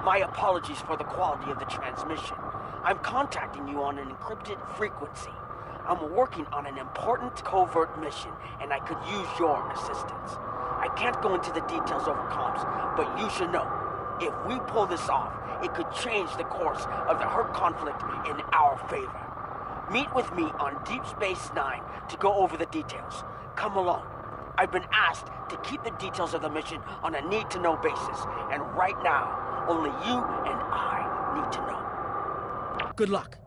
My apologies for the quality of the transmission. I'm contacting you on an encrypted frequency. I'm working on an important covert mission, and I could use your assistance. I can't go into the details over comms, but you should know, if we pull this off, it could change the course of the Herc conflict in our favor. Meet with me on Deep Space Nine to go over the details. Come along. I've been asked to keep the details of the mission on a need-to-know basis, and right now, only you and I need to know. Good luck.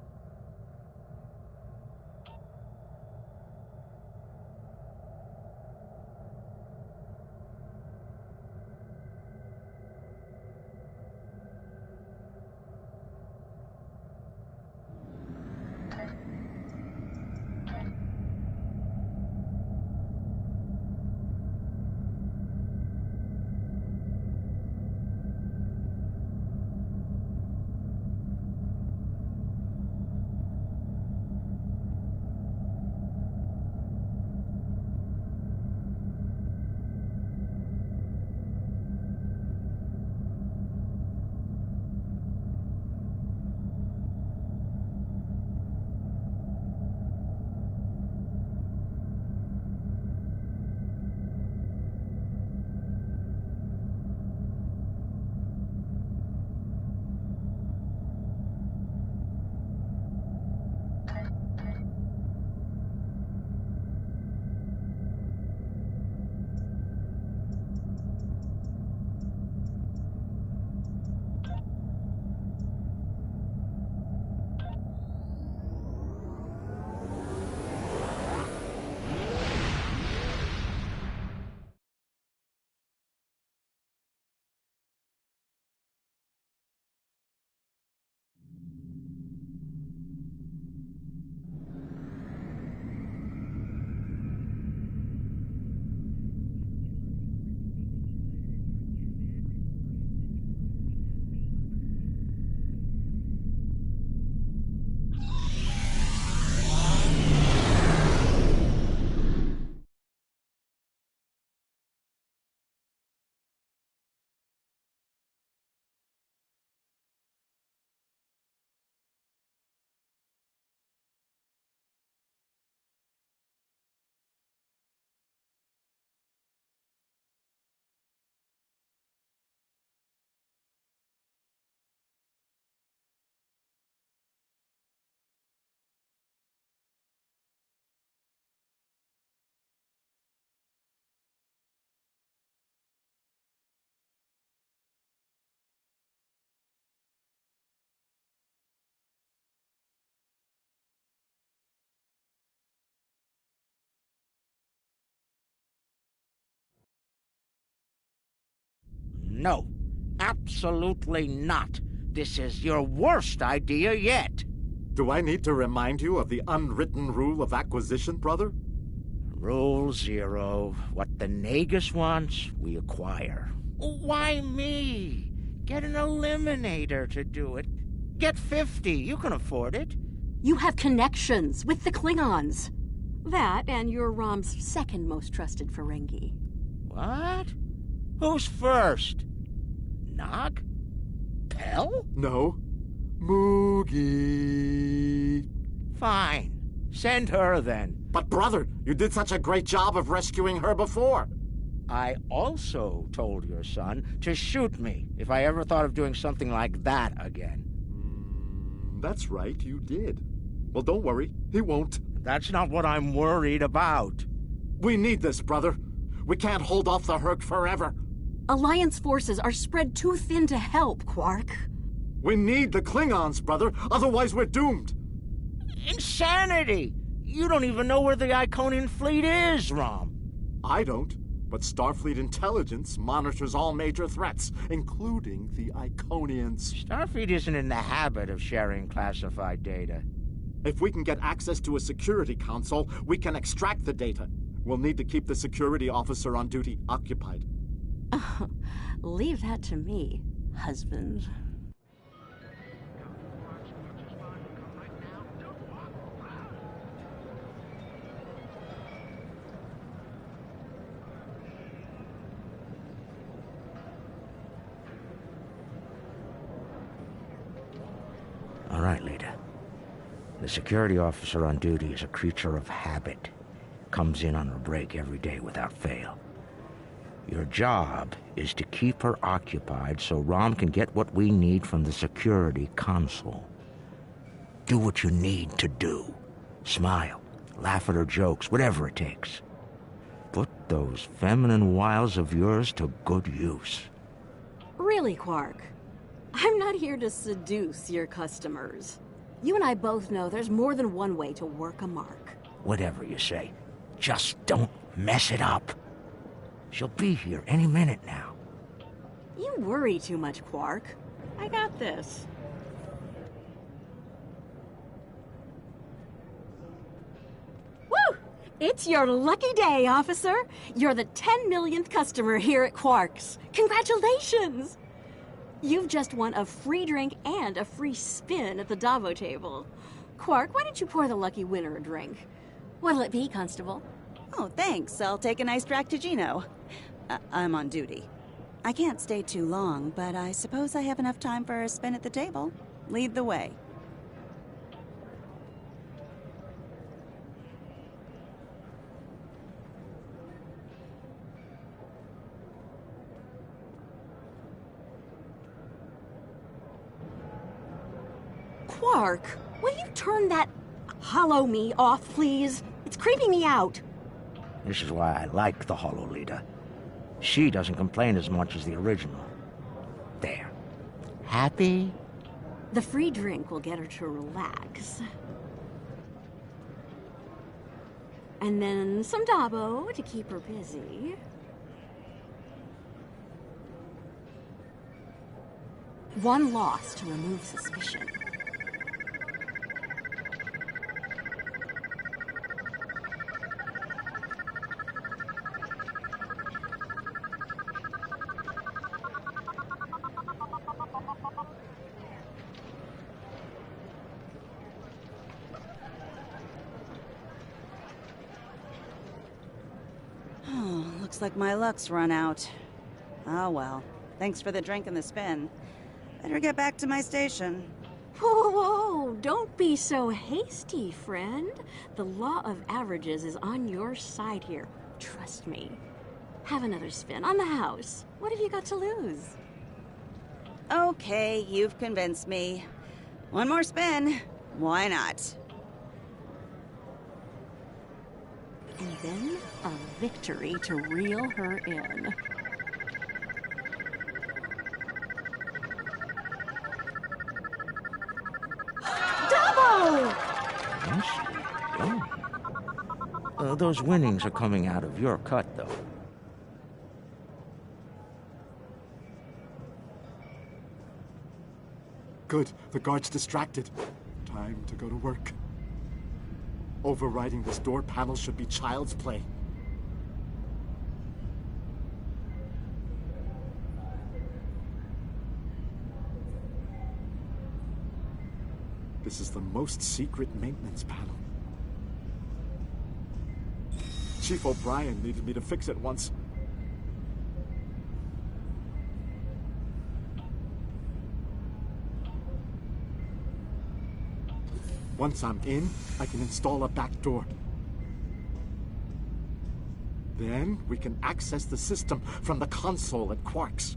No, absolutely not. This is your worst idea yet. Do I need to remind you of the unwritten rule of acquisition, brother? Rule 0. What the Nagus wants, we acquire. Why me? Get an eliminator to do it. Get 50. You can afford it. You have connections with the Klingons. That and you're Rom's second most trusted Ferengi. What? Who's first? Nog? Pell? No. Moogie. Fine. Send her then. But brother, you did such a great job of rescuing her before. I also told your son to shoot me if I ever thought of doing something like that again. That's right, you did. Well, don't worry, he won't. That's not what I'm worried about. We need this, brother. We can't hold off the Herc forever. Alliance forces are spread too thin to help, Quark. We need the Klingons, brother, otherwise we're doomed. Insanity! You don't even know where the Iconian fleet is, Rom. I don't, but Starfleet intelligence monitors all major threats, including the Iconians. Starfleet isn't in the habit of sharing classified data. If we can get access to a security console, we can extract the data. We'll need to keep the security officer on duty occupied. Leave that to me, husband. All right, Lita. The security officer on duty is a creature of habit. Comes in on her break every day without fail. Your job is to keep her occupied so Rom can get what we need from the security console. Do what you need to do. Smile, laugh at her jokes, whatever it takes. Put those feminine wiles of yours to good use. Really, Quark? I'm not here to seduce your customers. You and I both know there's more than one way to work a mark. Whatever you say, just don't mess it up. She'll be here any minute now. You worry too much, Quark. I got this. Woo! It's your lucky day, officer. You're the 10 millionth customer here at Quark's. Congratulations! You've just won a free drink and a free spin at the Davo table. Quark, why don't you pour the lucky winner a drink? What'll it be, Constable? Oh, thanks. I'll take a nice Dractigino. I'm on duty. I can't stay too long, but I suppose I have enough time for a spin at the table. Lead the way. Quark, will you turn that hollow me off, please? It's creeping me out. This is why I like the Hollow Leader. She doesn't complain as much as the original. There. Happy? The free drink will get her to relax. And then some Dabo to keep her busy. One loss to remove suspicion. Looks like my luck's run out. Oh well. Thanks for the drink and the spin. Better get back to my station. Whoa, whoa, don't be so hasty, friend. The law of averages is on your side here. Trust me. Have another spin on the house. What have you got to lose? Okay, you've convinced me. One more spin. Why not? And then a victory to reel her in. Double! Those winnings are coming out of your cut, though. Good. The guard's distracted. Time to go to work. Overriding this door panel should be child's play. This is the most secret maintenance panel. Chief O'Brien needed me to fix it once. Once I'm in, I can install a back door. Then we can access the system from the console at Quark's.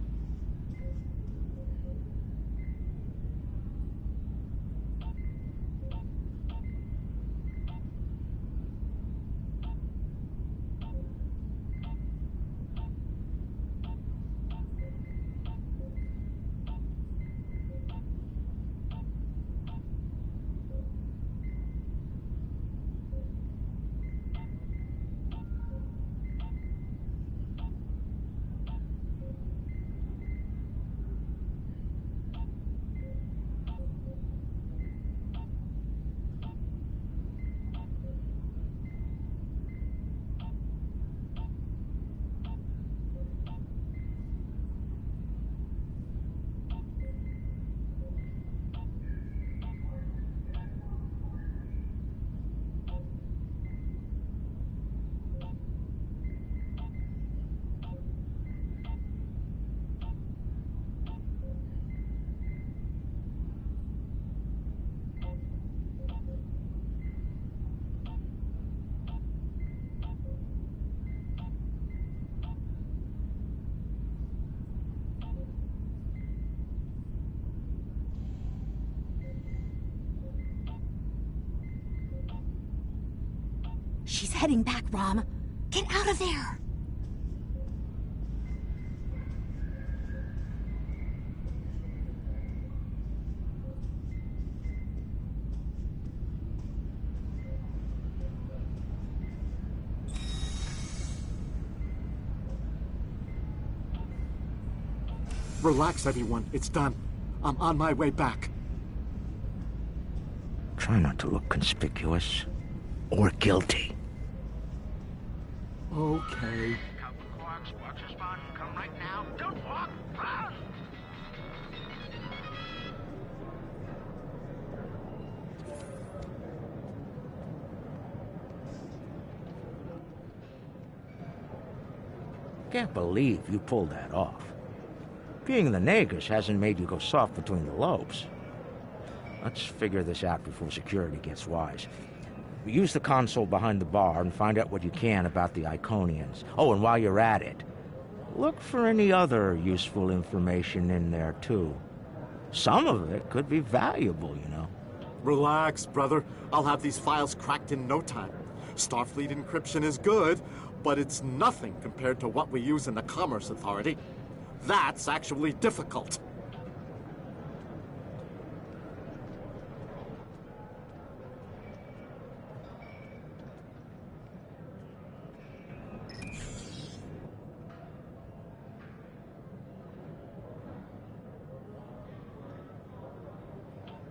heading back, Rom. Get out of there! Relax, everyone. It's done. I'm on my way back. Try not to look conspicuous or guilty. Okay. Captain Quarks, watch your spot. Come right now. Don't walk. Run! Can't believe you pulled that off. Being the Nagus hasn't made you go soft between the lobes. Let's figure this out before security gets wise. Use the console behind the bar and find out what you can about the Iconians. Oh, and while you're at it, look for any other useful information in there, too. Some of it could be valuable, you know. Relax, brother. I'll have these files cracked in no time. Starfleet encryption is good, but it's nothing compared to what we use in the Commerce Authority. That's actually difficult.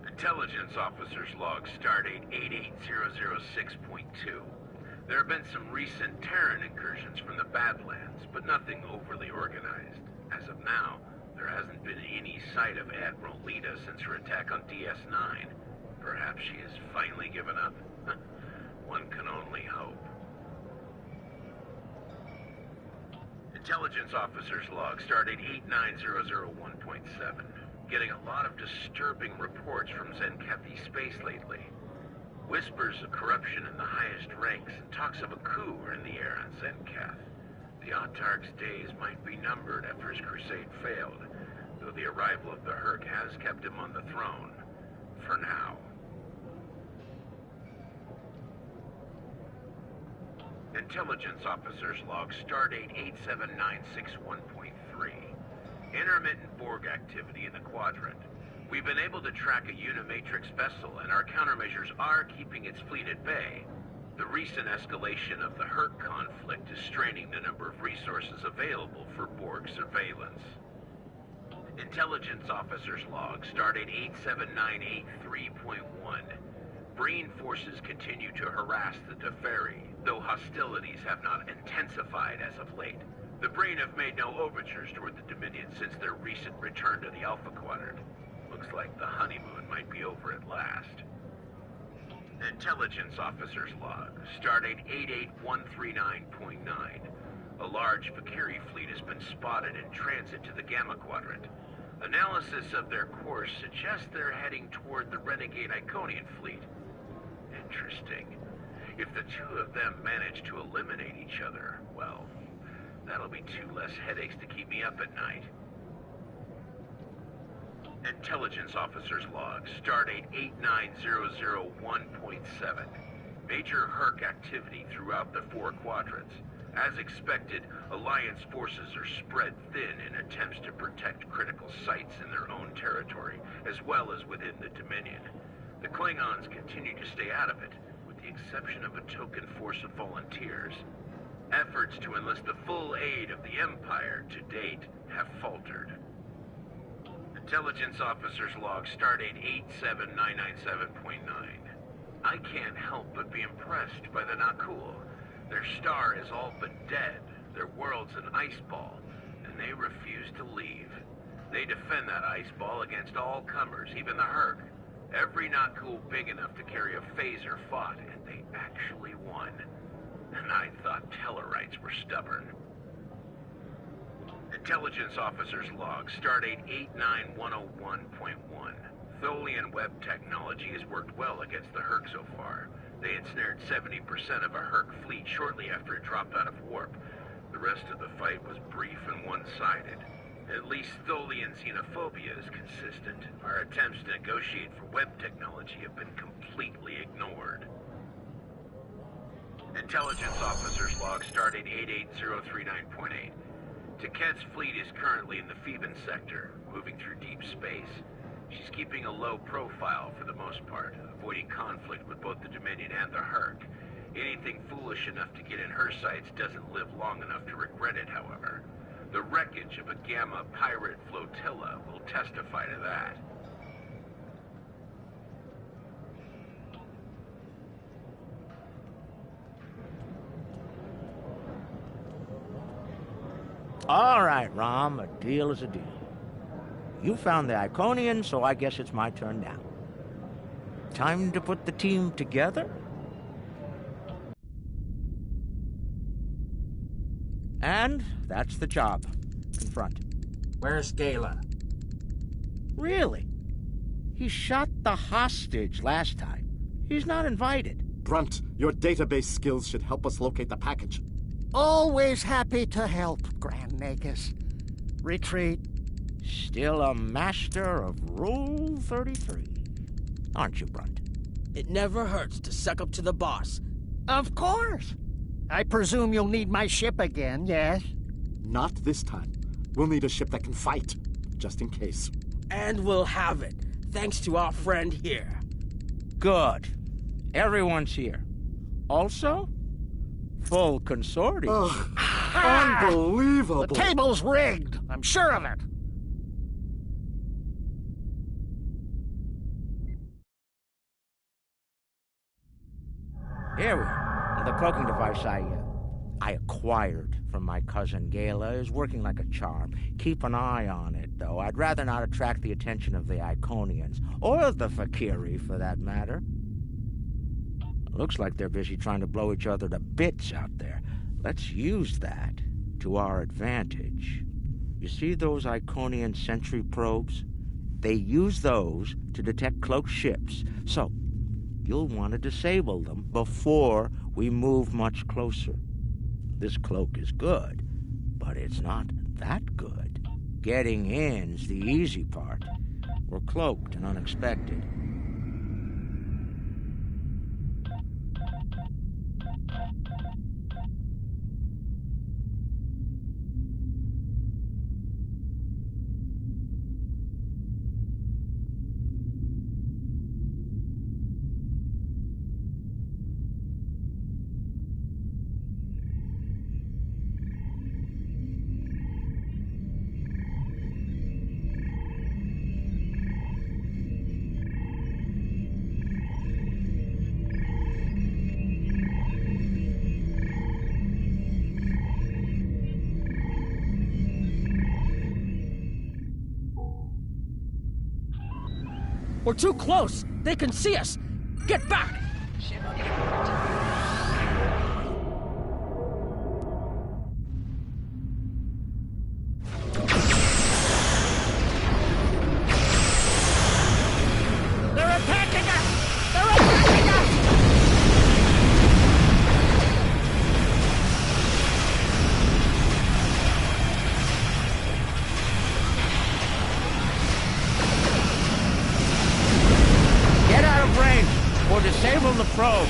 Intelligence Officer's Log, Stardate 88006.2. There have been some recent Terran incursions from the Badlands, but nothing overly organized. As of now, there hasn't been any sight of Admiral Lita since her attack on DS9. Perhaps she has finally given up? One can only hope. Intelligence Officer's Log, Stardate 89001.7. Getting a lot of disturbing reports from Zenkethi space lately. Whispers of corruption in the highest ranks and talks of a coup are in the air on Zenketh. The Autarch's days might be numbered after his crusade failed, though the arrival of the Herc has kept him on the throne. For now. Intelligence Officer's Log, Stardate 87961.3. Intermittent Borg activity in the quadrant. We've been able to track a Unimatrix vessel, and our countermeasures are keeping its fleet at bay. The recent escalation of the Herc conflict is straining the number of resources available for Borg surveillance. Intelligence Officer's Log, Stardate 87983.1. Breen forces continue to harass the Teferi, though hostilities have not intensified as of late. The Breen have made no overtures toward the Dominion since their recent return to the Alpha Quadrant. Looks like the honeymoon might be over at last. Intelligence Officer's Log, Stardate 88139.9. A large Vakiri fleet has been spotted in transit to the Gamma Quadrant. Analysis of their course suggests they're heading toward the renegade Iconian fleet. Interesting. If the two of them manage to eliminate each other, well, that'll be two less headaches to keep me up at night. Intelligence Officer's Log, Stardate 89001.7. Major Herc activity throughout the four quadrants. As expected, Alliance forces are spread thin in attempts to protect critical sites in their own territory, as well as within the Dominion. The Klingons continue to stay out of it, with the exception of a token force of volunteers. Efforts to enlist the full aid of the Empire to date have faltered. Intelligence Officer's Log, Stardate 87997.9. I can't help but be impressed by the Nakul. Their star is all but dead, their world's an ice ball, and they refuse to leave. They defend that ice ball against all comers, even the Herc. Every Nakul big enough to carry a phaser fought, and they actually won. And I thought Tellarites were stubborn. Intelligence Officer's Log, Stardate 89101.1. Tholian web technology has worked well against the Herc so far. They ensnared 70% of a Herc fleet shortly after it dropped out of warp. The rest of the fight was brief and one-sided. At least Tholian xenophobia is consistent. Our attempts to negotiate for web technology have been completely ignored. Intelligence officer's log starting 88039.8. Taket's fleet is currently in the Phoeben sector, moving through deep space. She's keeping a low profile for the most part, avoiding conflict with both the Dominion and the Herc. Anything foolish enough to get in her sights doesn't live long enough to regret it, however. The wreckage of a Gamma pirate flotilla will testify to that. All right, Rom, a deal is a deal. You found the Iconian, so I guess it's my turn now. Time to put the team together? And that's the job. Confront. Where's Gala? Really? He shot the hostage last time. He's not invited. Brunt, your database skills should help us locate the package. Always happy to help, Grand Nagus. Retreat. Still a master of Rule 33. Aren't you, Brunt? It never hurts to suck up to the boss. Of course. I presume you'll need my ship again, yes? Not this time. We'll need a ship that can fight, just in case. And we'll have it, thanks to our friend here. Good. Everyone's here. Also, full consortium. Unbelievable! The table's rigged. I'm sure of it. Here we are. The cloaking device I acquired from my cousin Gala is working like a charm. Keep an eye on it, though. I'd rather not attract the attention of the Iconians, or the Fakiri, for that matter. Looks like they're busy trying to blow each other to bits out there. Let's use that to our advantage. You see those Iconian sentry probes? They use those to detect cloaked ships, so you'll want to disable them before we move much closer. This cloak is good, but it's not that good. Getting in's the easy part. We're cloaked and unexpected. We're too close! They can see us! Get back! They're attacking us! They're attacking us! Get out of range, or disable the probe.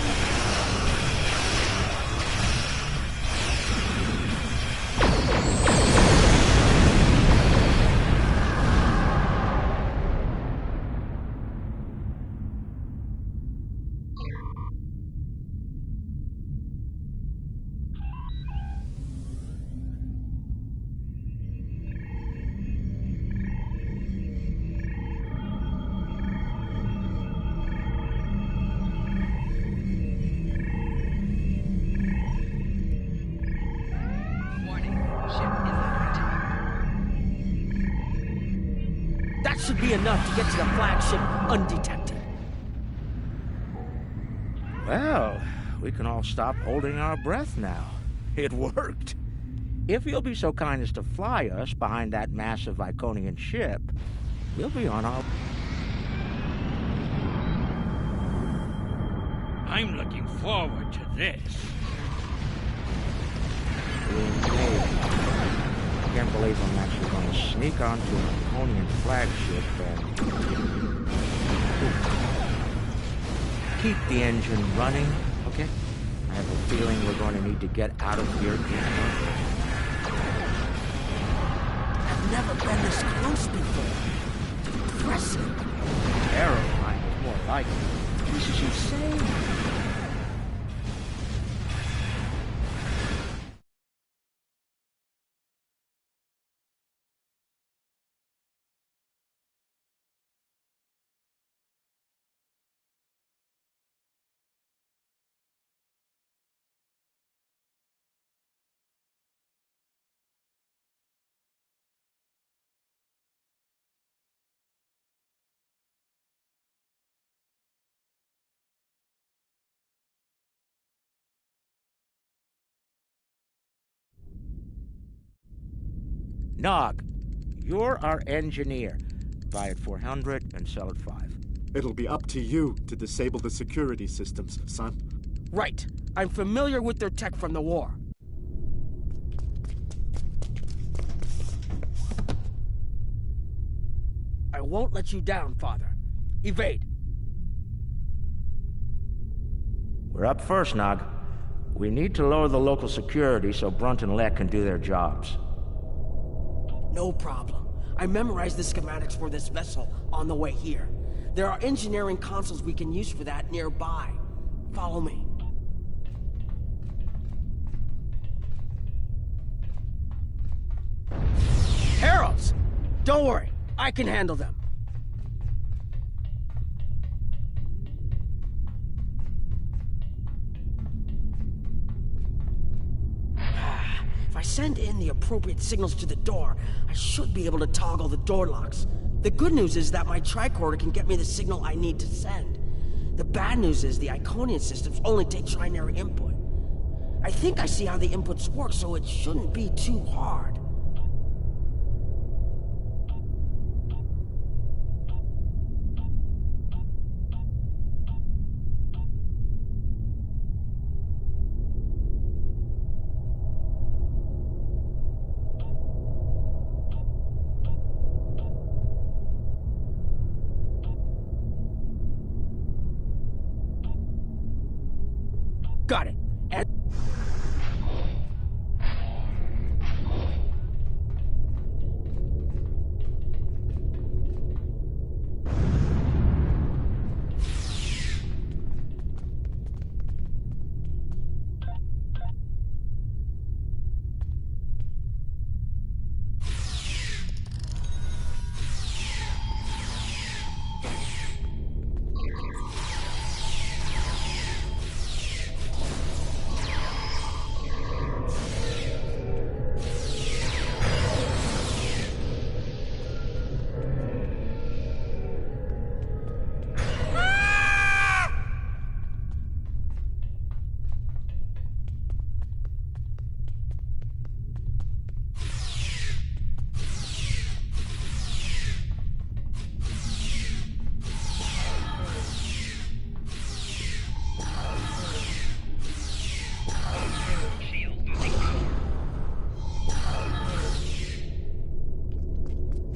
That should be enough to get to the flagship undetected. Well, we can all stop holding our breath now. It worked. If you'll be so kind as to fly us behind that massive Iconian ship, we'll be on our... I'm looking forward to this. I can't believe I'm actually going to sneak onto an Iconian flagship and... Keep the engine running, okay? I have a feeling we're going to need to get out of here now. I've never been this close before. Impressive. Terrifying is more like it. This is insane. Nog, you're our engineer. Buy it 400 and sell it 5. It'll be up to you to disable the security systems, son. Right. I'm familiar with their tech from the war. I won't let you down, Father. Evade. We're up first, Nog. We need to lower the local security so Brunt and Leck can do their jobs. No problem. I memorized the schematics for this vessel on the way here. There are engineering consoles we can use for that nearby. Follow me. Arrows! Don't worry, I can handle them. If I send in the appropriate signals to the door, I should be able to toggle the door locks. The good news is that my tricorder can get me the signal I need to send. The bad news is the Iconian systems only take trinary input. I think I see how the inputs work, so it shouldn't be too hard. Got it. And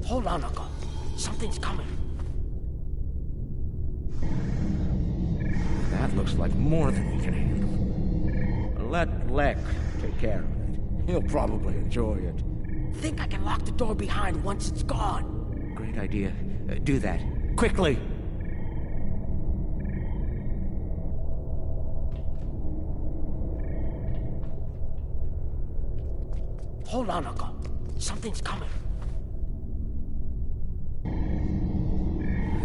hold on, Uncle. Something's coming. That looks like more than we can handle. Let Leck take care of it. He'll probably enjoy it. Think I can lock the door behind once it's gone. Great idea. Do that. Quickly! Hold on, Uncle. Something's coming.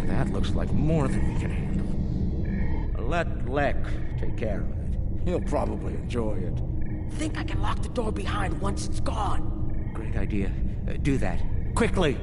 That looks like more than we can handle. Let Leck take care of it. He'll probably enjoy it. Think I can lock the door behind once it's gone. Great idea. Do that. Quickly!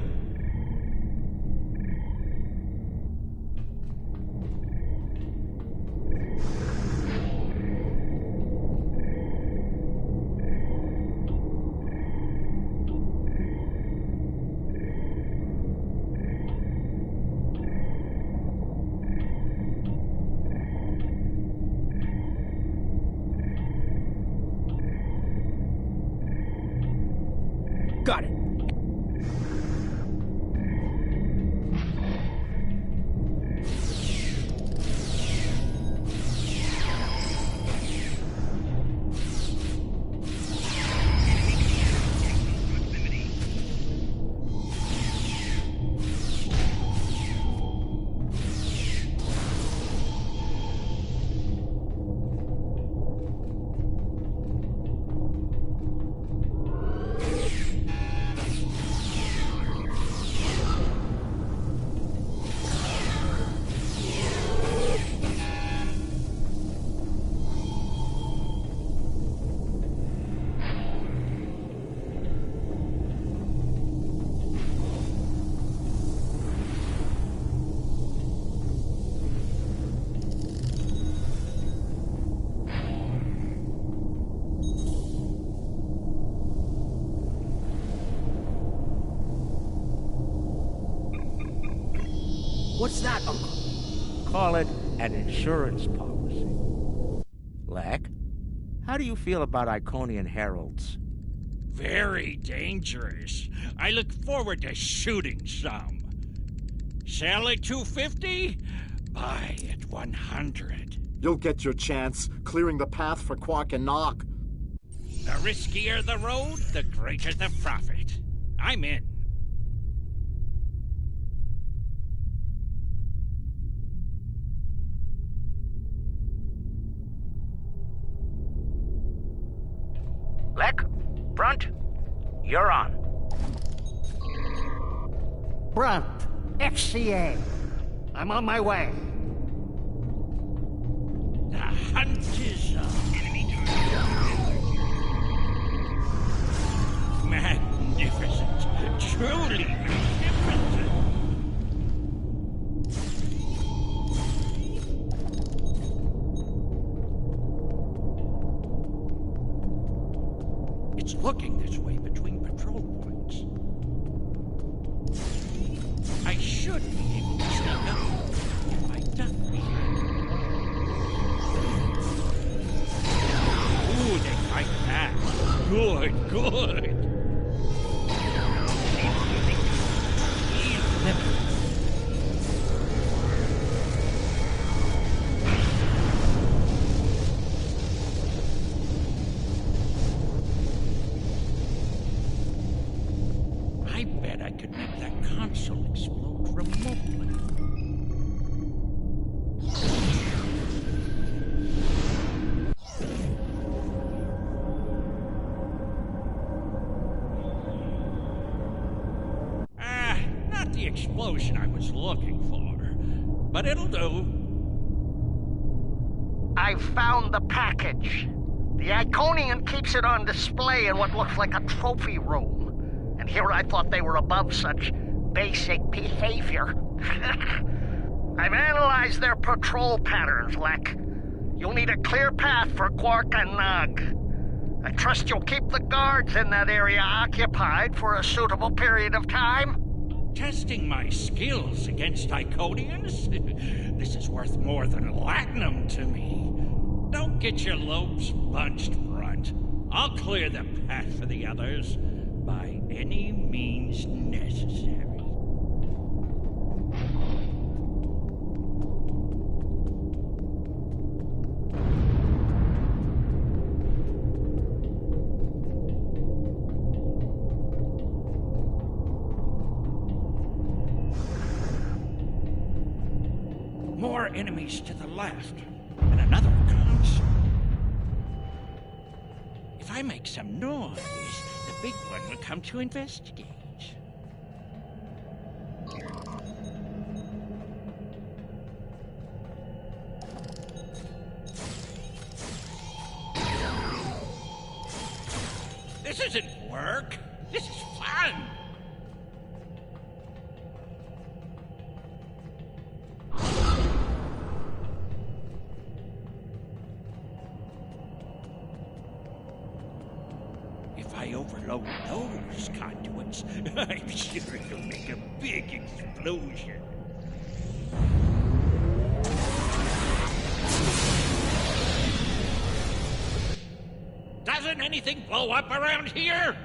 Got it. Uncle. Call it an insurance policy. Lek, how do you feel about Iconian heralds? Very dangerous. I look forward to shooting some. Sell at 250? Buy at 100. You'll get your chance, clearing the path for Quark and Nog. The riskier the road, the greater the profit. I'm in. Lek, Brunt, you're on. Brunt, XCA. I'm on my way. The hunt is on. Magnificent. Truly magnificent. It's looking this way between patrol points. I should be able to sneak up if I duck behind. Ooh, they fight back. Good, good. I bet I could make that console explode remotely. Not the explosion I was looking for, but it'll do. I've found the package. The Iconian keeps it on display in what looks like a trophy room. And here I thought they were above such basic behavior. I've analyzed their patrol patterns, Lek. You'll need a clear path for Quark and Nog. I trust you'll keep the guards in that area occupied for a suitable period of time. Testing my skills against Iconians? This is worth more than latinum to me. Don't get your lobes bunched, Brunt. I'll clear the path for the others by any means necessary. More enemies to the left, and another console. If I make some noise, the big one will come to investigate. This isn't work. This is fun. If I overload those conduits, I'm sure it'll make a big explosion. Doesn't anything blow up around here?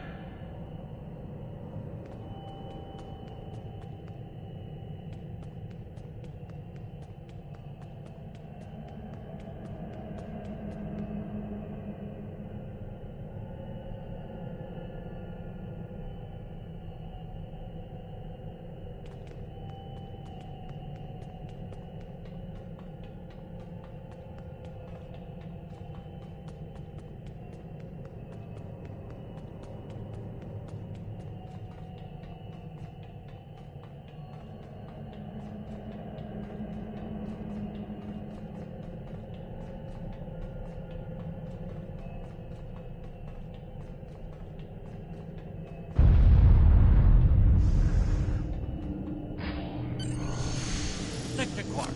Dr. Quark,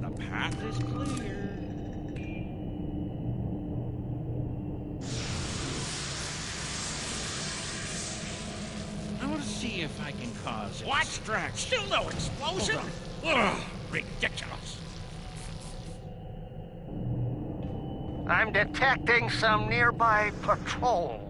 the path is clear. I want to see if I can cause... What? Still no explosion? Ugh. Ridiculous. I'm detecting some nearby patrols.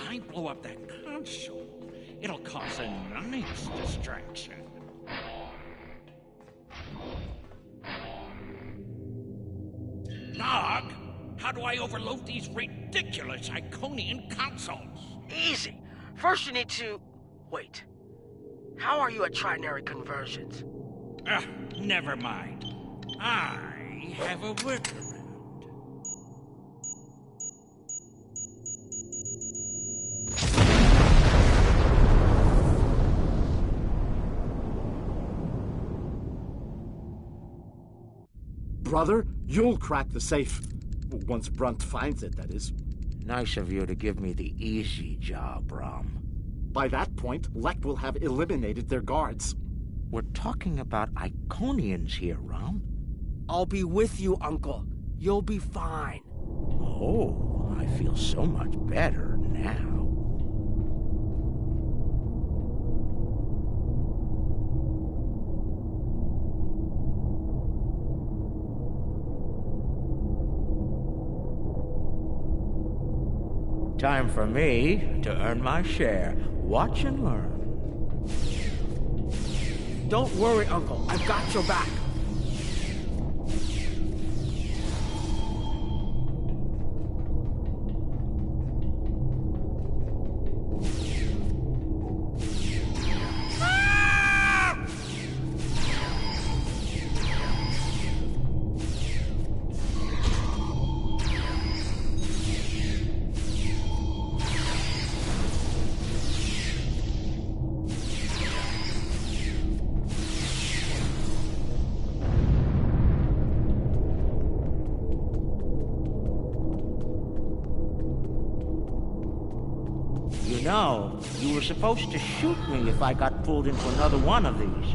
I blow up that console, it'll cause a nice distraction. Nog, how do I overload these ridiculous Iconian consoles? Easy. First you need to... Wait. How are you at trinary conversions? Never mind. I have a workaround. Brother, you'll crack the safe. Once Brunt finds it, that is. Nice of you to give me the easy job, Rom. By that point, Lek will have eliminated their guards. We're talking about Iconians here, Rom. I'll be with you, Uncle. You'll be fine. Oh, I feel so much better now. Time for me to earn my share. Watch and learn. Don't worry, Uncle. I've got your back. No, you were supposed to shoot me if I got pulled into another one of these.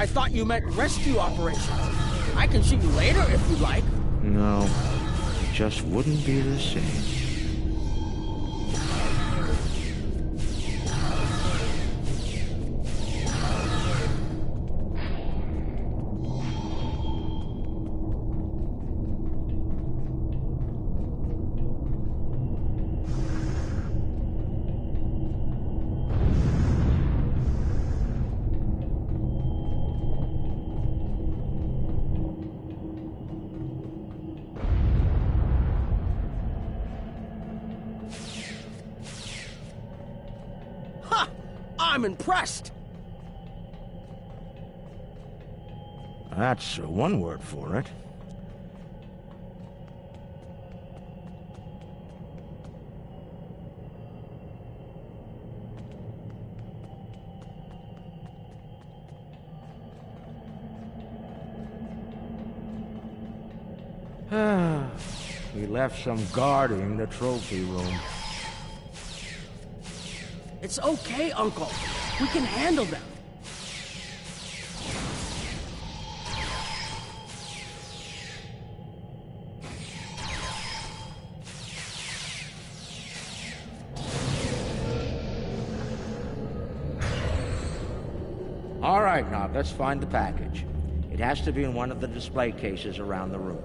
I thought you meant rescue operations. I can shoot you later if you'd like. No, it just wouldn't be the same. I'm impressed. That's one word for it. We left some guarding the trophy room. It's okay, Uncle. We can handle them. All right, now, let's find the package. It has to be in one of the display cases around the room.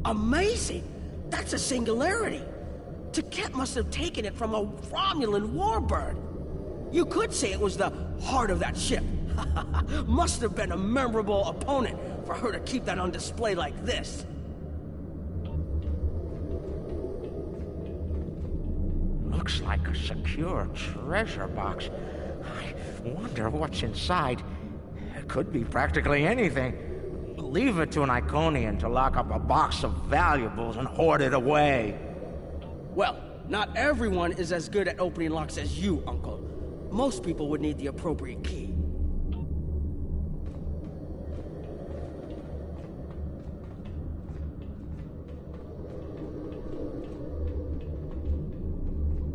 Amazing! That's a singularity! Taket must have taken it from a Romulan warbird. You could say it was the heart of that ship. Must have been a memorable opponent for her to keep that on display like this. Looks like a secure treasure box. I wonder what's inside. It could be practically anything. Leave it to an Iconian to lock up a box of valuables and hoard it away. Well, not everyone is as good at opening locks as you, Uncle. Most people would need the appropriate key.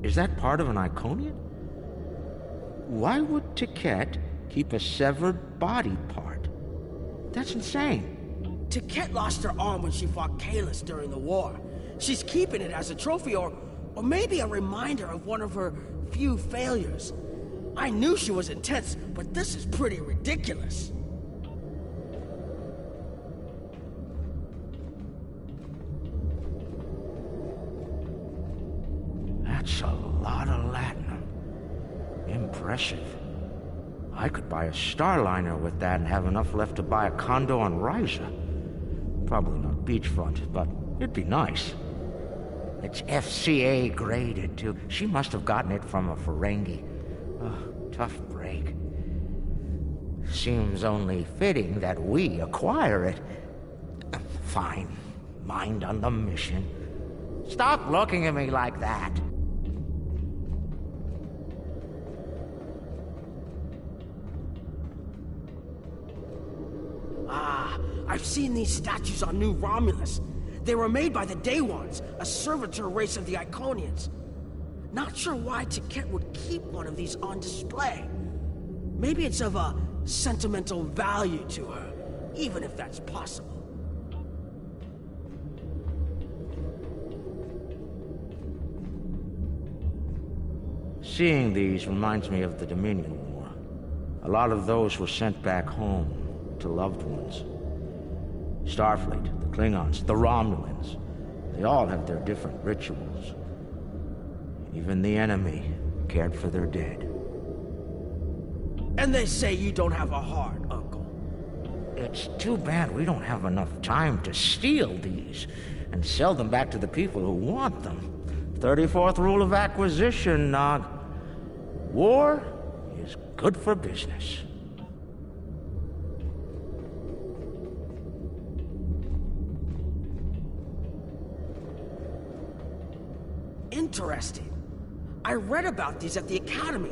Is that part of an Iconian? Why would Taket keep a severed body part? That's insane. Taket lost her arm when she fought Kalis during the war. She's keeping it as a trophy or maybe a reminder of one of her few failures. I knew she was intense, but this is pretty ridiculous. That's a lot of latinum. Impressive. I could buy a Starliner with that and have enough left to buy a condo on Ryza. Probably not beachfront, but it'd be nice. It's FCA graded, too. She must have gotten it from a Ferengi. Tough break. Seems only fitting that we acquire it. Fine. Mind on the mission. Stop looking at me like that. I've seen these statues on New Romulus. They were made by the Day Ones, a servitor race of the Iconians. Not sure why Taket would keep one of these on display. Maybe it's of a sentimental value to her, even if that's possible. Seeing these reminds me of the Dominion War. A lot of those were sent back home to loved ones. Starfleet, the Klingons, the Romulans, they all have their different rituals. Even the enemy cared for their dead. And they say you don't have a heart, Uncle. It's too bad we don't have enough time to steal these and sell them back to the people who want them. 34th rule of acquisition, Nog. War is good for business. Interesting. I read about these at the Academy.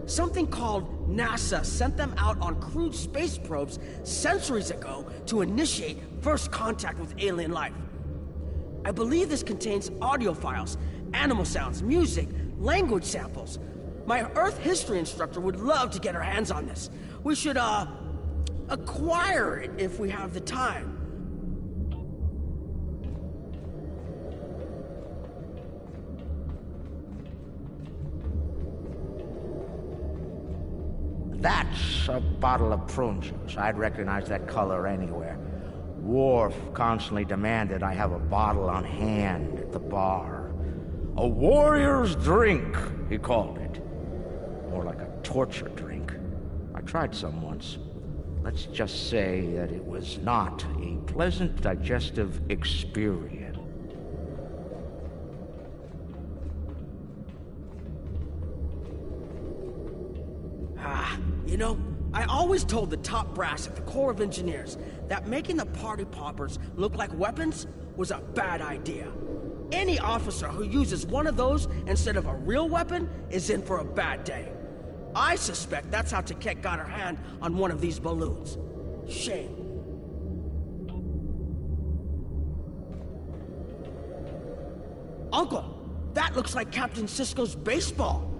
Something called NASA sent them out on crewed space probes centuries ago to initiate first contact with alien life. I believe this contains audio files, animal sounds, music, language samples. My Earth history instructor would love to get her hands on this. We should, acquire it if we have the time. That's a bottle of prune juice. I'd recognize that color anywhere. Worf constantly demanded I have a bottle on hand at the bar. A warrior's drink, he called it. More like a torture drink. I tried some once. Let's just say that it was not a pleasant digestive experience. You know, I always told the top brass at the Corps of Engineers that making the party poppers look like weapons was a bad idea. Any officer who uses one of those instead of a real weapon is in for a bad day. I suspect that's how Taket got her hand on one of these balloons. Shame. Uncle, that looks like Captain Sisko's baseball.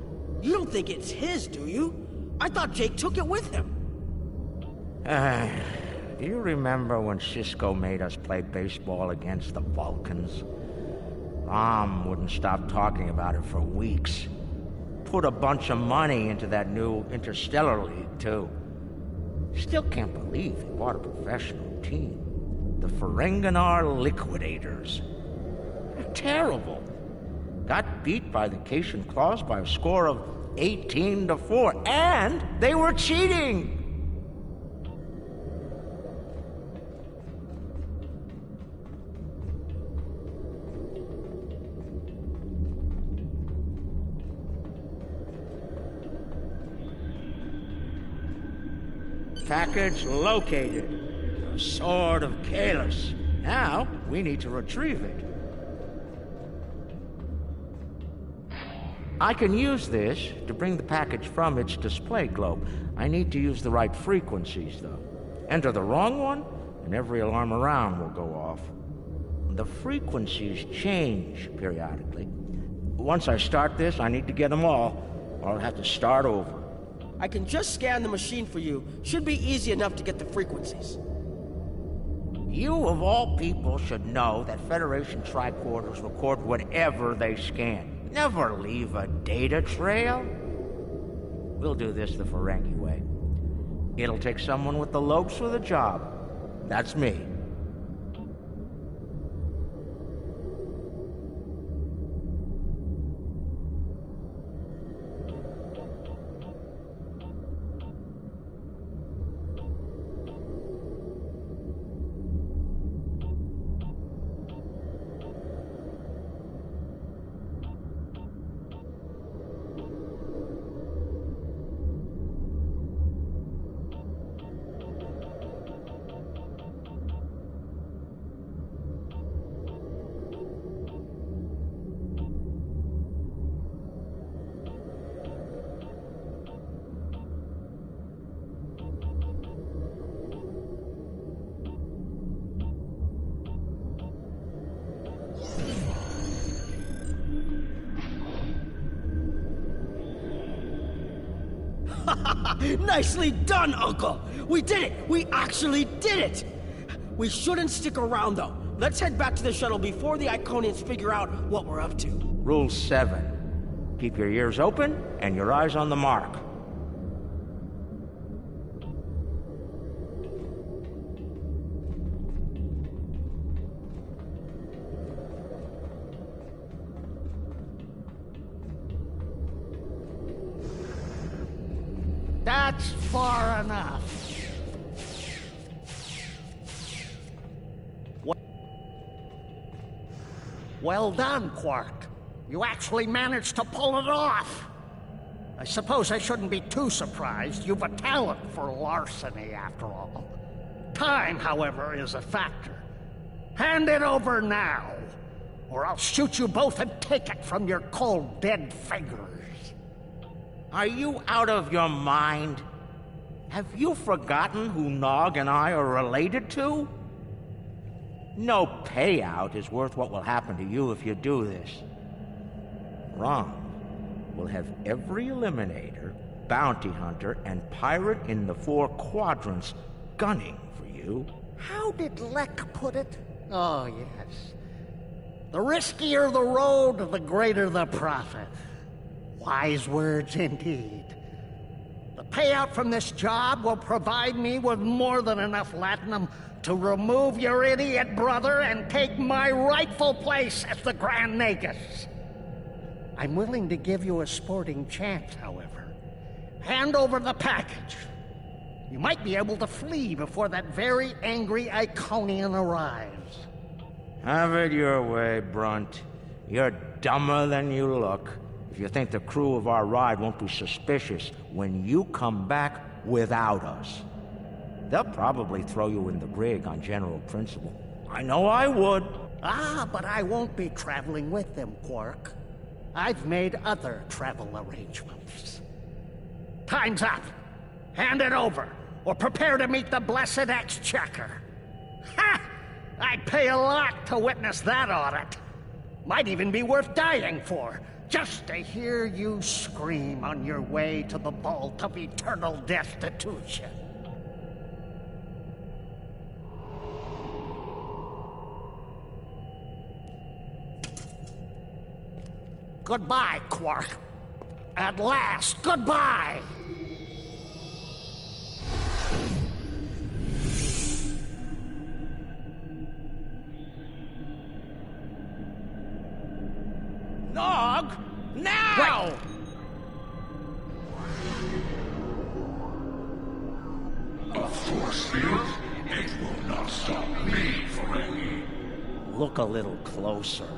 You don't think it's his, do you? I thought Jake took it with him. Do you remember when Sisko made us play baseball against the Vulcans? Mom wouldn't stop talking about it for weeks. Put a bunch of money into that new Interstellar League, too. Still can't believe he bought a professional team. The Ferenginar Liquidators. They're terrible. Got beat by the Cation Claws by a score of 18-4, and they were cheating! Package located. The Sword of Kahless. Now, we need to retrieve it. I can use this to bring the package from its display globe. I need to use the right frequencies, though. Enter the wrong one, and every alarm around will go off. The frequencies change periodically. Once I start this, I need to get them all, or I'll have to start over. I can just scan the machine for you. Should be easy enough to get the frequencies. You, of all people, should know that Federation tricorders record whatever they scan. Never leave a data trail. We'll do this the Ferengi way. It'll take someone with the lopes for the job. That's me. Nicely done, Uncle! We did it! We actually did it! We shouldn't stick around, though. Let's head back to the shuttle before the Iconians figure out what we're up to. Rule 7. Keep your ears open and your eyes on the mark. That's far enough. Well done, Quark. You actually managed to pull it off. I suppose I shouldn't be too surprised. You've a talent for larceny, after all. Time, however, is a factor. Hand it over now, or I'll shoot you both and take it from your cold, dead fingers. Are you out of your mind? Have you forgotten who Nog and I are related to? No payout is worth what will happen to you if you do this. Wrong. We'll have every Eliminator, Bounty Hunter, and Pirate in the 4 quadrants gunning for you. How did Lek put it? Oh, yes. The riskier the road, the greater the profit. Wise words indeed. The payout from this job will provide me with more than enough latinum to remove your idiot brother and take my rightful place as the Grand Nagus. I'm willing to give you a sporting chance, however. Hand over the package. You might be able to flee before that very angry Iconian arrives. Have it your way, Brunt. You're dumber than you look. If you think the crew of our ride won't be suspicious when you come back without us. They'll probably throw you in the brig on general principle. I know I would. Ah, but I won't be traveling with them, Quark. I've made other travel arrangements. Time's up. Hand it over, or prepare to meet the blessed exchequer. Ha! I'd pay a lot to witness that audit. Might even be worth dying for, just to hear you scream on your way to the vault of eternal destitution. Goodbye, Quark. At last, goodbye! Nog! Now! Wait. A force field? It will not stop me, Ferengi. Look a little closer.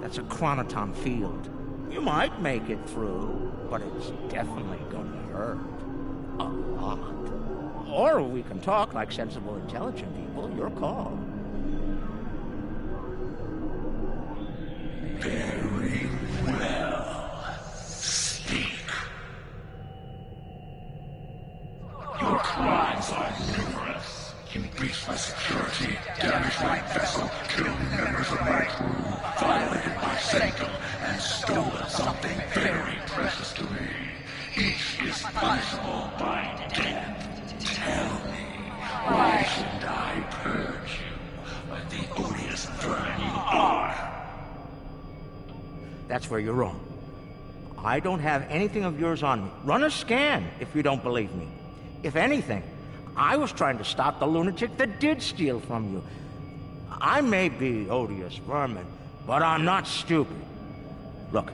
That's a chronoton field. You might make it through, but it's definitely gonna hurt. A lot. Or we can talk like sensible, intelligent people. Your call. Very well. Speak. Your crimes are numerous. You breached my security, damaged my vessel, killed members of my crew, violated my signal, and stolen something very precious to me. Each is punishable by death. Tell me, why should I purge you like the odious vermin you are? That's where you're wrong. I don't have anything of yours on me. Run a scan if you don't believe me. If anything, I was trying to stop the lunatic that did steal from you. I may be odious vermin, but I'm not stupid. Look,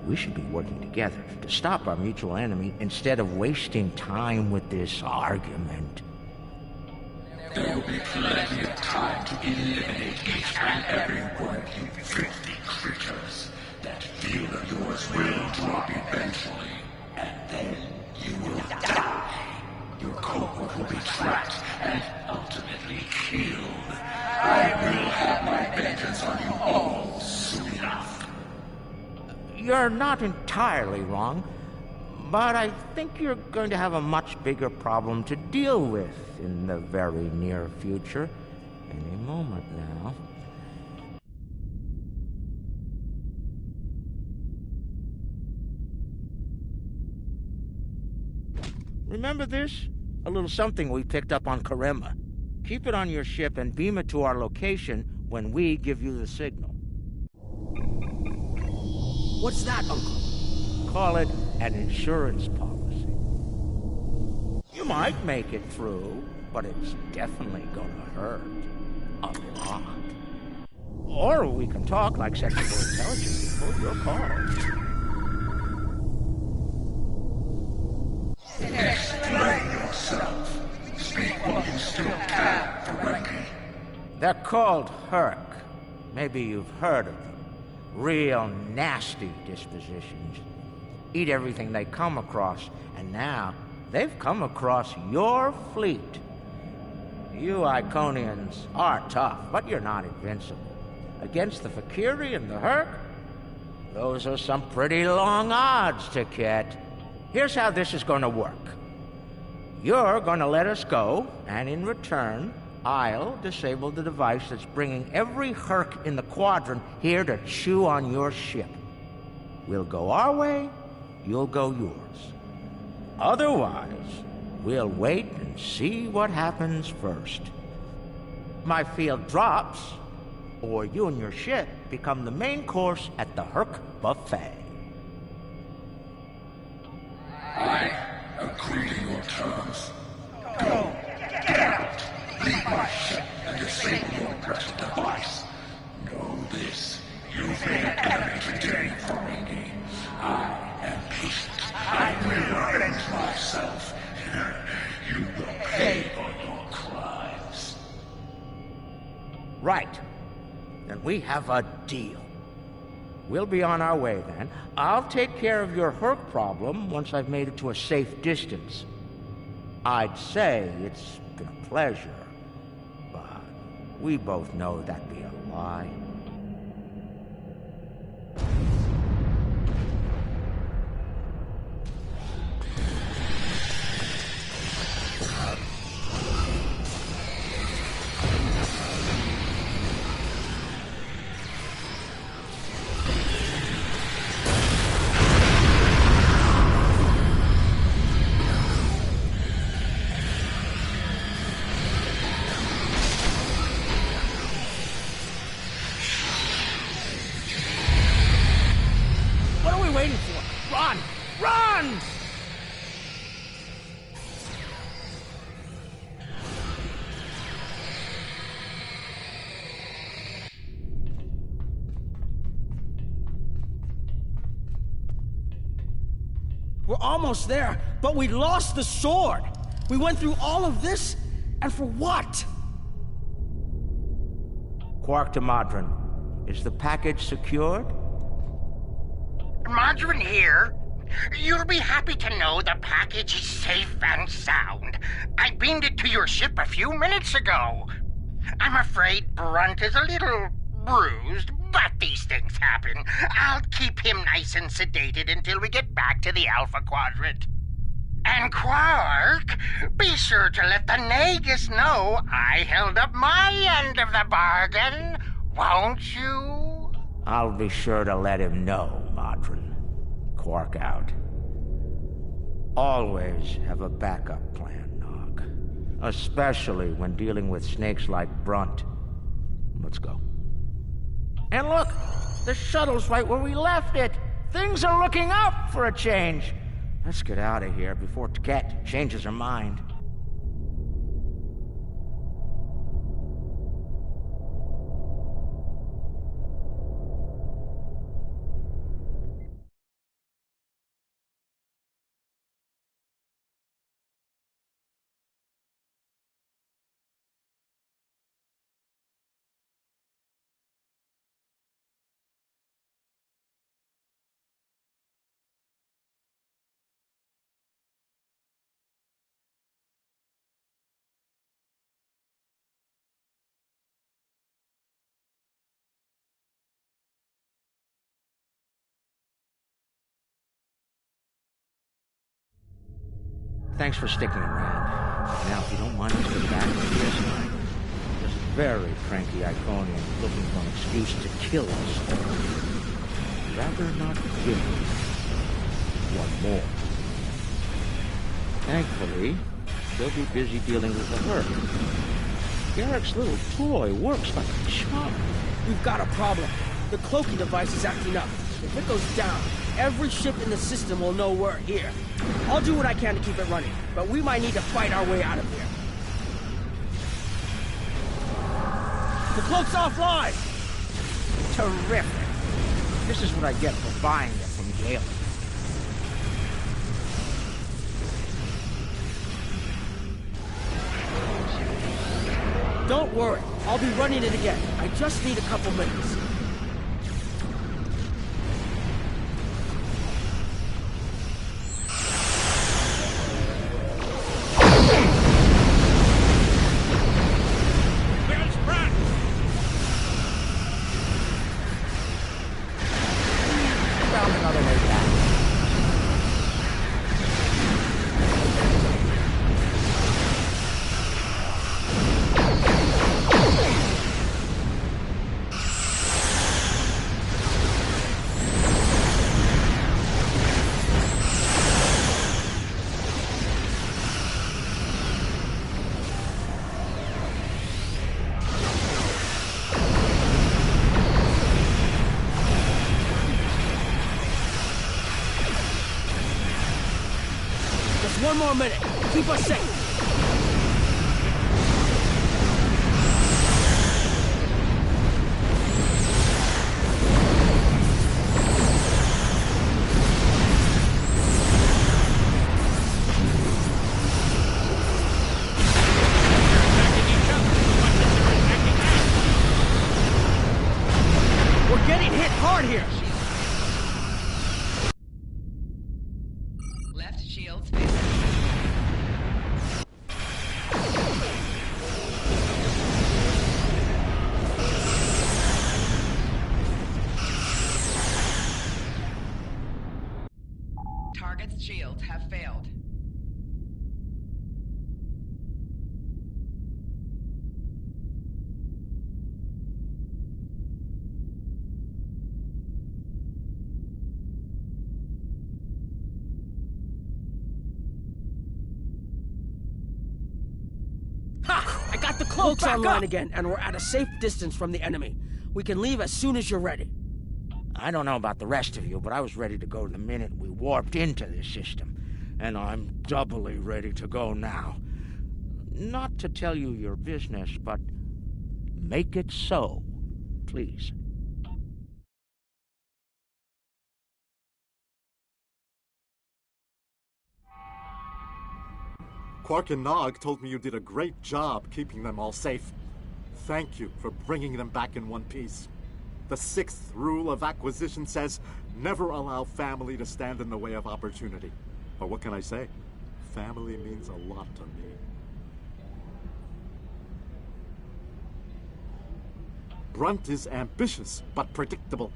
we should be working together to stop our mutual enemy instead of wasting time with this argument. There will be plenty of time to eliminate each and every one of you filthy creatures. That field of yours will drop eventually, and then you will die. Your cohort will be trapped and ultimately killed. I will have my vengeance on you all soon enough. You're not entirely wrong, but I think you're going to have a much bigger problem to deal with in the very near future. Any moment now. Remember this? A little something we picked up on Karema. Keep it on your ship and beam it to our location when we give you the signal. What's that, Uncle? Call it an insurance policy. You might make it through, but it's definitely gonna hurt. A lot. Or we can talk like sensible, intelligent people. Your call. Explain yourself. Speak while you still can, Ferengi. They're called Herc. Maybe you've heard of them. Real nasty dispositions. Eat everything they come across, and now they've come across your fleet. You Iconians are tough, but you're not invincible. Against the Fakiri and the Herc, those are some pretty long odds, Ticket. Here's how this is going to work. You're going to let us go, and in return, I'll disable the device that's bringing every Herc in the quadrant here to chew on your ship. We'll go our way, you'll go yours. Otherwise, we'll wait and see what happens first. My field drops, or you and your ship become the main course at the Herc buffet. I agree to your terms. Go, get out, leave my ship, and disable your wretched device. Know this, you've made an enemy today, Ferengi. I am patient. I will avenge myself. You will pay for your crimes. Right. Then we have a deal. We'll be on our way then. I'll take care of your Herc problem once I've made it to a safe distance. I'd say it's been a pleasure, but we both know that'd be a lie. We're almost there, but we lost the sword! We went through all of this, and for what? Quark to Modron. Is the package secured? Margarine here. You'll be happy to know the package is safe and sound. I beamed it to your ship a few minutes ago. I'm afraid Brunt is a little bruised, but these things happen. I'll keep him nice and sedated until we get back to the Alpha Quadrant. And Quark, be sure to let the Nagus know I held up my end of the bargain, won't you? I'll be sure to let him know, Modron. Quark out. Always have a backup plan, Nog. Especially when dealing with snakes like Brunt. Let's go. And look! The shuttle's right where we left it! Things are looking up for a change! Let's get out of here before Tket changes her mind. Thanks for sticking around. Now, if you don't mind, let's get back to this line. This very cranky Iconian looking for an excuse to kill us. Rather not give him one more. Thankfully, they'll be busy dealing with the hurt. Garrick's little toy works like a charm. We've got a problem. The cloaking device is acting up. If it goes down, every ship in the system will know we're here. I'll do what I can to keep it running, but we might need to fight our way out of here. The cloak's offline! Terrific. This is what I get for buying it from Galen. Don't worry, I'll be running it again. I just need a couple minutes. One more minute. Keep us safe. We're getting hit hard here. Left shields facing. Target's shields have failed. Ha! I got the cloaks online again, and we're at a safe distance from the enemy. We can leave as soon as you're ready. I don't know about the rest of you, but I was ready to go the minute we warped into this system. And I'm doubly ready to go now. Not to tell you your business, but make it so, please. Quark and Nog told me you did a great job keeping them all safe. Thank you for bringing them back in one piece. The 6th rule of acquisition says, never allow family to stand in the way of opportunity. But what can I say? Family means a lot to me. Brunt is ambitious, but predictable.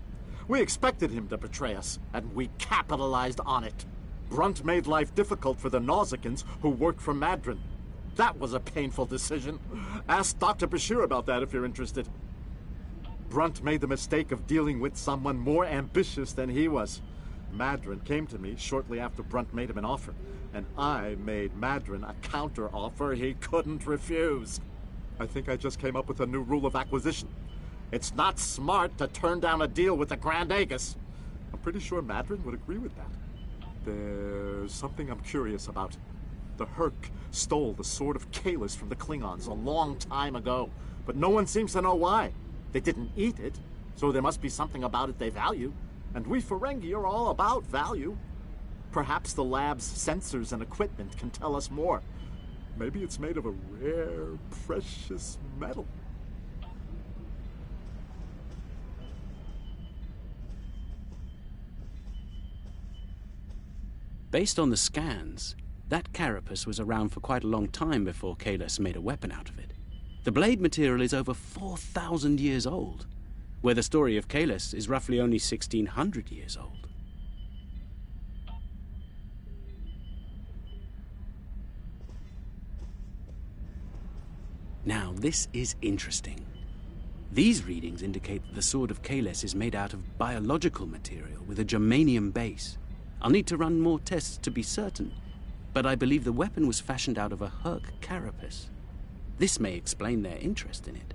We expected him to betray us, and we capitalized on it. Brunt made life difficult for the Nausicans who worked for Madron. That was a painful decision. Ask Dr. Bashir about that if you're interested. Brunt made the mistake of dealing with someone more ambitious than he was. Madron came to me shortly after Brunt made him an offer, and I made Madron a counter-offer he couldn't refuse. I think I just came up with a new rule of acquisition. It's not smart to turn down a deal with the Grand Agus. I'm pretty sure Madron would agree with that. There's something I'm curious about. The Herc stole the Sword of Kalis from the Klingons a long time ago, but no one seems to know why. They didn't eat it, so there must be something about it they value. And we Ferengi are all about value. Perhaps the lab's sensors and equipment can tell us more. Maybe it's made of a rare, precious metal. Based on the scans, that carapace was around for quite a long time before Kalis made a weapon out of it. The blade material is over 4,000 years old, where the story of Kalis is roughly only 1,600 years old. Now, this is interesting. These readings indicate that the Sword of Kalis is made out of biological material with a germanium base. I'll need to run more tests to be certain, but I believe the weapon was fashioned out of a Herc carapace. This may explain their interest in it.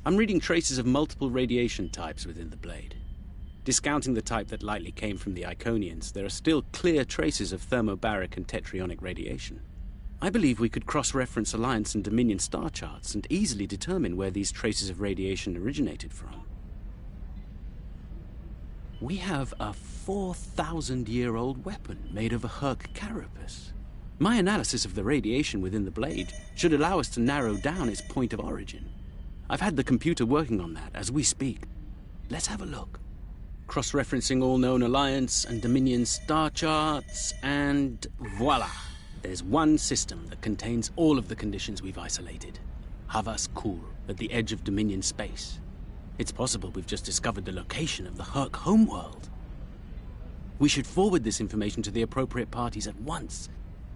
I'm reading traces of multiple radiation types within the blade. Discounting the type that likely came from the Iconians, there are still clear traces of thermobaric and tetrionic radiation. I believe we could cross-reference Alliance and Dominion star charts and easily determine where these traces of radiation originated from. We have a 4,000-year-old weapon made of a Herc carapace. My analysis of the radiation within the blade should allow us to narrow down its point of origin. I've had the computer working on that as we speak. Let's have a look. Cross-referencing all known Alliance and Dominion star charts, and voila! There's one system that contains all of the conditions we've isolated. Havas Kul, at the edge of Dominion space. It's possible we've just discovered the location of the Herc homeworld. We should forward this information to the appropriate parties at once.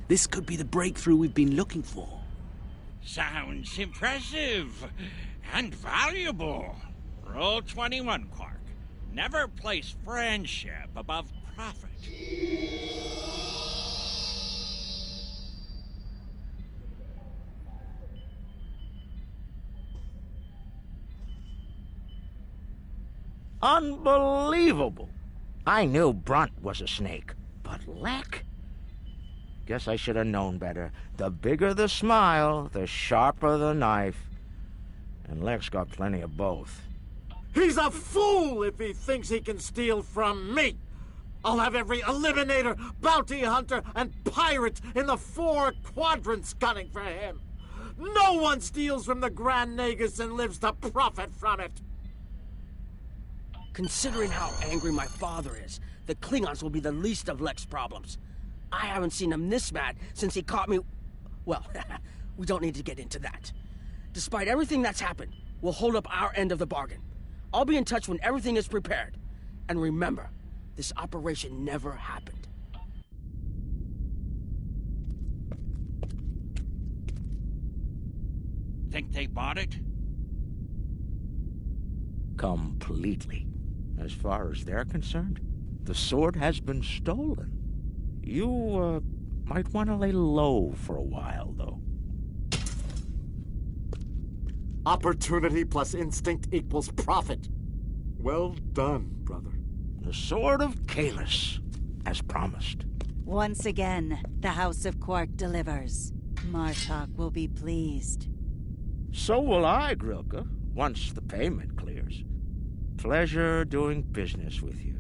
This could be the breakthrough we've been looking for. Sounds impressive and valuable. Rule 21, Quark. Never place friendship above profit. Unbelievable! I knew Brunt was a snake, but Lek? Guess I should have known better. The bigger the smile, the sharper the knife. And Lek's got plenty of both. He's a fool if he thinks he can steal from me! I'll have every eliminator, bounty hunter, and pirate in the 4 quadrants gunning for him! No one steals from the Grand Nagus and lives to profit from it! Considering how angry my father is, the Klingons will be the least of Lek's problems. I haven't seen him this mad since he caught me... Well, we don't need to get into that. Despite everything that's happened, we'll hold up our end of the bargain. I'll be in touch when everything is prepared. And remember, this operation never happened. Think they bought it? Completely. As far as they're concerned, the sword has been stolen. You, might want to lay low for a while, though. Opportunity plus instinct equals profit. Well done, brother. The Sword of Kalis, as promised. Once again, the House of Quark delivers. Martok will be pleased. So will I, Grilka, once the payment clears. Pleasure doing business with you.